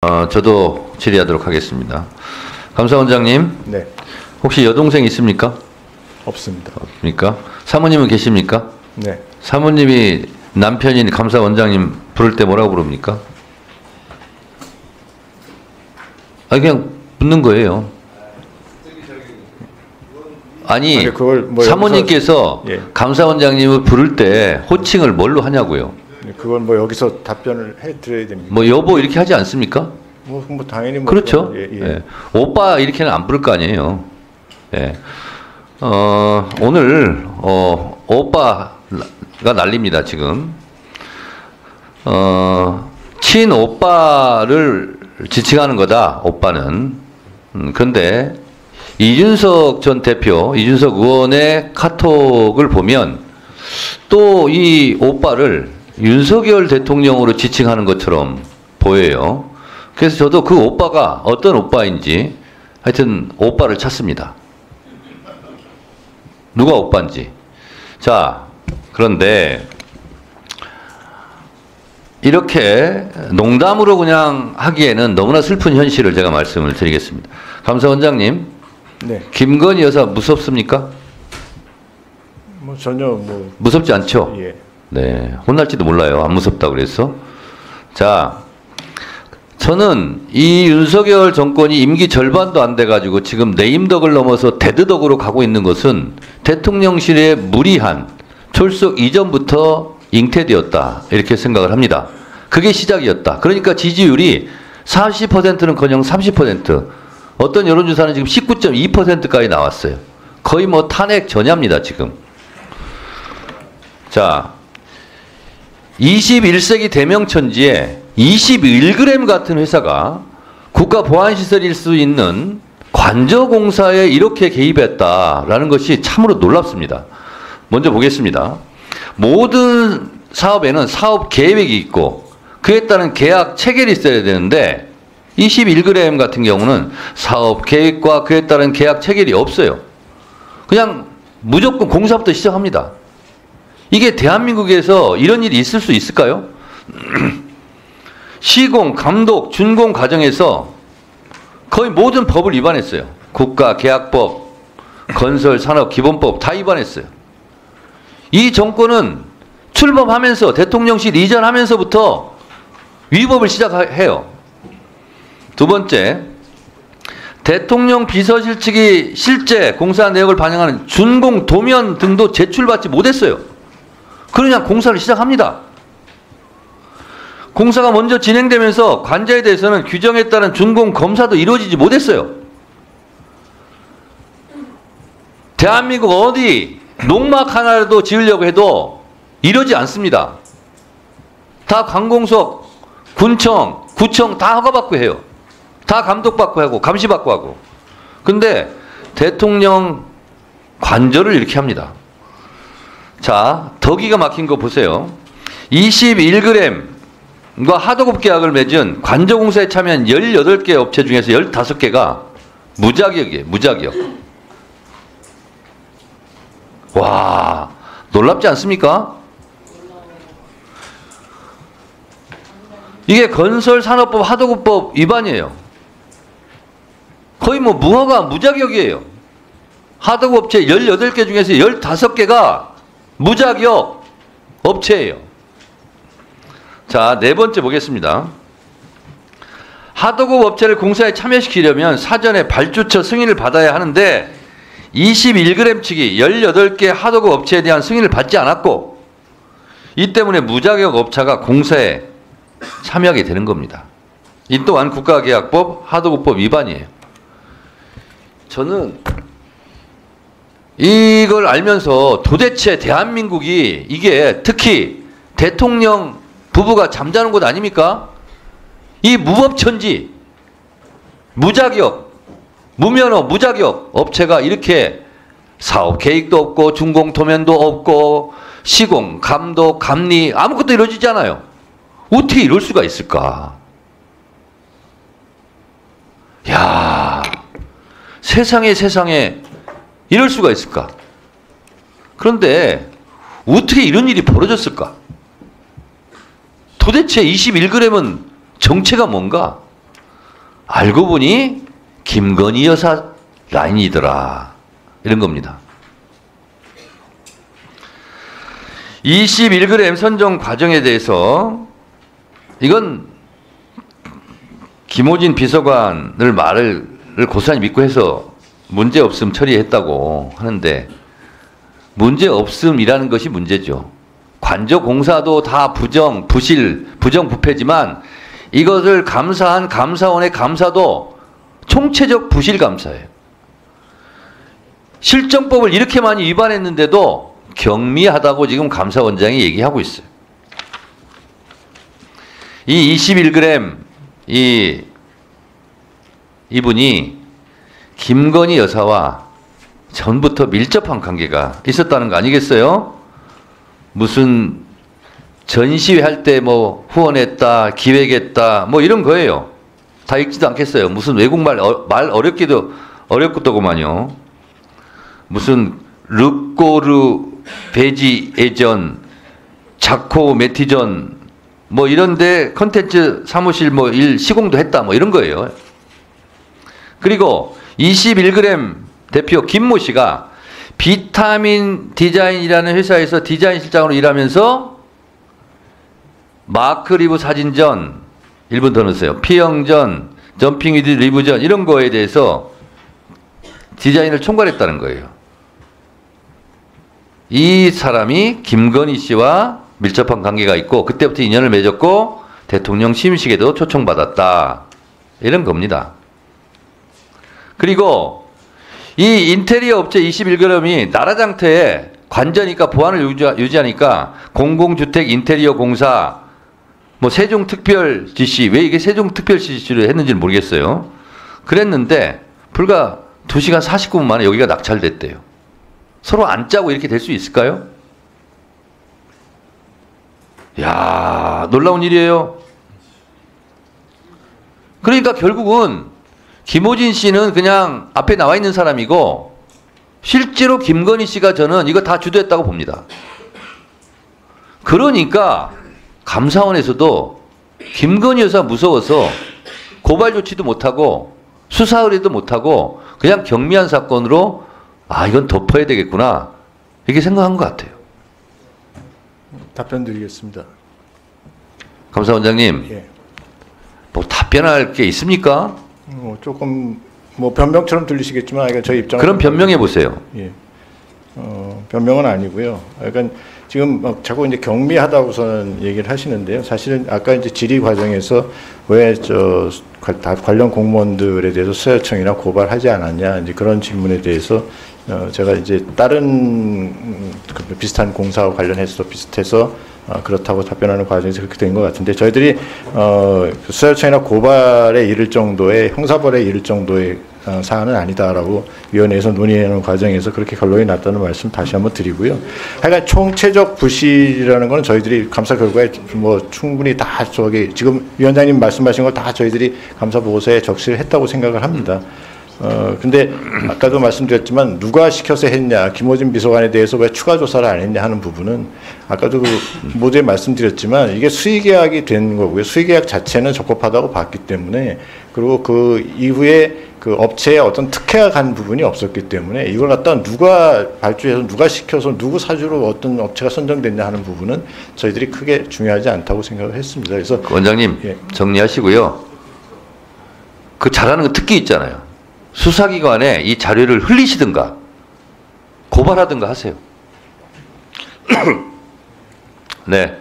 저도 질의하도록 하겠습니다. 감사원장님, 네, 혹시 여동생 있습니까? 없습니다. 없습니까? 사모님은 계십니까? 네, 사모님이 남편인 감사원장님 부를 때 뭐라고 부릅니까? 그냥 묻는 거예요. 아니, 그걸 뭐 사모님께서 여기서, 예. 감사원장님을 부를 때 호칭을 뭘로 하냐고요? 그건 뭐 여기서 답변을 해드려야 됩니다. 뭐 여보 이렇게 하지 않습니까? 뭐 당연히 뭐 그렇죠. 예, 예. 예. 오빠 이렇게는 안 부를 거 아니에요. 예. 오늘 오빠가 난립니다 지금. 친오빠를 지칭하는 거다. 오빠는. 그런데 이준석 전 대표, 이준석 의원의 카톡을 보면 또 이 오빠를 윤석열 대통령으로 지칭하는 것처럼 보여요. 그래서 저도 그 오빠가 어떤 오빠인지 하여튼 오빠를 찾습니다. 누가 오빠인지. 자, 그런데 이렇게 농담으로 그냥 하기에는 너무나 슬픈 현실을 제가 말씀을 드리겠습니다. 감사원장님, 네, 김건희 여사 무섭습니까? 뭐 전혀 뭐 무섭지 않죠? 예, 네, 혼날지도 몰라요. 안 무섭다고 그래서. 자, 저는 이 윤석열 정권이 임기 절반도 안 돼가지고 지금 내임덕을 넘어서 대드덕으로 가고 있는 것은 대통령실의 무리한 출석 이전부터 잉태되었다. 이렇게 생각을 합니다. 그게 시작이었다. 그러니까 지지율이 40%는커녕 30%, 어떤 여론조사는 지금 19.2%까지 나왔어요. 거의 뭐 탄핵 전야입니다, 지금. 자, 21세기 대명천지에 21g 같은 회사가 국가보안시설일 수 있는 관저공사에 이렇게 개입했다라는 것이 참으로 놀랍습니다. 먼저 보겠습니다. 모든 사업에는 사업 계획이 있고 그에 따른 계약 체결이 있어야 되는데 21g 같은 경우는 사업 계획과 그에 따른 계약 체결이 없어요. 그냥 무조건 공사부터 시작합니다. 이게 대한민국에서 이런 일이 있을 수 있을까요? 시공, 감독, 준공 과정에서 거의 모든 법을 위반했어요. 국가계약법, 건설산업기본법 다 위반했어요. 이 정권은 출범하면서 대통령실 이전하면서부터 위법을 시작해요. 두 번째, 대통령 비서실 측이 실제 공사 내역을 반영하는 준공 도면 등도 제출받지 못했어요. 그냥 공사를 시작합니다. 공사가 먼저 진행되면서 관자에 대해서는 규정에 따른 준공 검사도 이루어지지 못했어요. 대한민국 어디 농막 하나라도 지으려고 해도 이러지 않습니다. 다 관공서, 군청, 구청 다 허가받고 해요. 다 감독받고 하고 감시받고 하고. 근데 대통령 관저를 이렇게 합니다. 자, 더 기가 막힌 거 보세요. 21g과 하도급 계약을 맺은 관저공사에 참여한 18개 업체 중에서 15개가 무자격이에요. 무자격. 와, 놀랍지 않습니까? 이게 건설산업법 하도급법 위반이에요. 거의 뭐 무허가 무자격이에요. 하도급 업체 18개 중에서 15개가 무자격 업체예요. 자, 네 번째 보겠습니다. 하도급 업체를 공사에 참여시키려면 사전에 발주처 승인을 받아야 하는데 21g 측이 18개 하도급 업체에 대한 승인을 받지 않았고 이 때문에 무자격 업체가 공사에 참여하게 되는 겁니다. 이 또한 국가계약법 하도급법 위반이에요. 저는 이걸 알면서 도대체 대한민국이 이게 특히 대통령 부부가 잠자는 곳 아닙니까? 이 무법천지, 무자격, 무면허, 무자격 업체가 이렇게 사업 계획도 없고 준공 도면도 없고 시공, 감독, 감리 아무것도 이루어지지 않아요. 어떻게 이럴 수가 있을까? 야, 세상에 이럴 수가 있을까? 그런데 어떻게 이런 일이 벌어졌을까? 도대체 21g은 정체가 뭔가? 알고 보니 김건희 여사 라인이더라. 이런 겁니다. 21g 선정 과정에 대해서 이건 김호진 비서관을 말을 고스란히 믿고 해서 문제 없음 처리했다고 하는데 문제 없음이라는 것이 문제죠. 관저 공사도 다 부정부패지만 이것을 감사한 감사원의 감사도 총체적 부실 감사예요. 실정법을 이렇게 많이 위반했는데도 경미하다고 지금 감사원장이 얘기하고 있어요. 이 21g 이분이 김건희 여사와 전부터 밀접한 관계가 있었다는 거 아니겠어요? 무슨 전시회 할 때 뭐 후원했다, 기획했다, 뭐 이런 거예요. 다 읽지도 않겠어요. 무슨 외국말 말 어렵겠더구만요. 무슨 르꼬르 베지 예전, 자코 메티전 뭐 이런데 컨텐츠 사무실 뭐 일 시공도 했다 뭐 이런 거예요. 그리고 21g 대표 김모 씨가 비타민 디자인이라는 회사에서 디자인 실장으로 일하면서 마크 리브 사진전 1분 더 넣으세요. 피형전, 점핑 위드 리브전 이런 거에 대해서 디자인을 총괄했다는 거예요. 이 사람이 김건희 씨와 밀접한 관계가 있고 그때부터 인연을 맺었고 대통령 취임식에도 초청받았다. 이런 겁니다. 그리고 이 인테리어 업체 21g이 나라장터에 관저니까 보안을 유지하니까 공공주택 인테리어 공사 뭐 세종특별지시 왜 이게 세종특별지시를 했는지는 모르겠어요. 그랬는데 불과 2시간 49분 만에 여기가 낙찰됐대요. 서로 안 짜고 이렇게 될 수 있을까요? 야, 놀라운 일이에요. 그러니까 결국은 김호진 씨는 그냥 앞에 나와 있는 사람이고 실제로 김건희 씨가 저는 이거 다 주도했다고 봅니다. 그러니까 감사원에서도 김건희 여사 무서워서 고발 조치도 못하고 수사 의뢰도 못하고 그냥 경미한 사건으로 아 이건 덮어야 되겠구나 이렇게 생각한 것 같아요. 답변 드리겠습니다. 감사원장님, 예. 뭐 답변할 게 있습니까? 조금 뭐 변명처럼 들리시겠지만 이거 저희 입장. 그럼 변명해 보세요. 예. 변명은 아니고요. 약간 지금 막 자꾸 이제 경미하다고서는 얘기를 하시는데요. 사실은 아까 이제 질의 과정에서 왜 관련 공무원들에 대해서 수사요청이나 고발하지 않았냐 이제 그런 질문에 대해서 제가 이제 다른 비슷한 공사와 관련해서 비슷해서 그렇다고 답변하는 과정에서 그렇게 된 것 같은데 저희들이 수사요청이나 고발에 이를 정도의 형사벌에 이를 정도의 사안은 아니다라고 위원회에서 논의하는 과정에서 그렇게 결론이 났다는 말씀 다시 한번 드리고요. 하여간 총체적 부실이라는 건 저희들이 감사 결과에 뭐 충분히 다 저기 지금 위원장님 말씀하신 걸 다 저희들이 감사 보고서에 적시를 했다고 생각을 합니다. 근데 아까도 말씀드렸지만 누가 시켜서 했냐, 김호진 비서관에 대해서 왜 추가 조사를 안 했냐 하는 부분은 아까도 모두에 말씀드렸지만 이게 수의계약이 된 거고요. 수의계약 자체는 적법하다고 봤기 때문에 그리고 그 이후에 그 업체에 어떤 특혜가 간 부분이 없었기 때문에 이걸 갖다 누가 발주해서 누가 시켜서 누구 사주로 어떤 업체가 선정됐냐 하는 부분은 저희들이 크게 중요하지 않다고 생각을 했습니다. 그래서 원장님 예. 정리하시고요. 그 잘하는 거 특기 있잖아요. 수사기관에 이 자료를 흘리시든가 고발하든가 하세요. 네.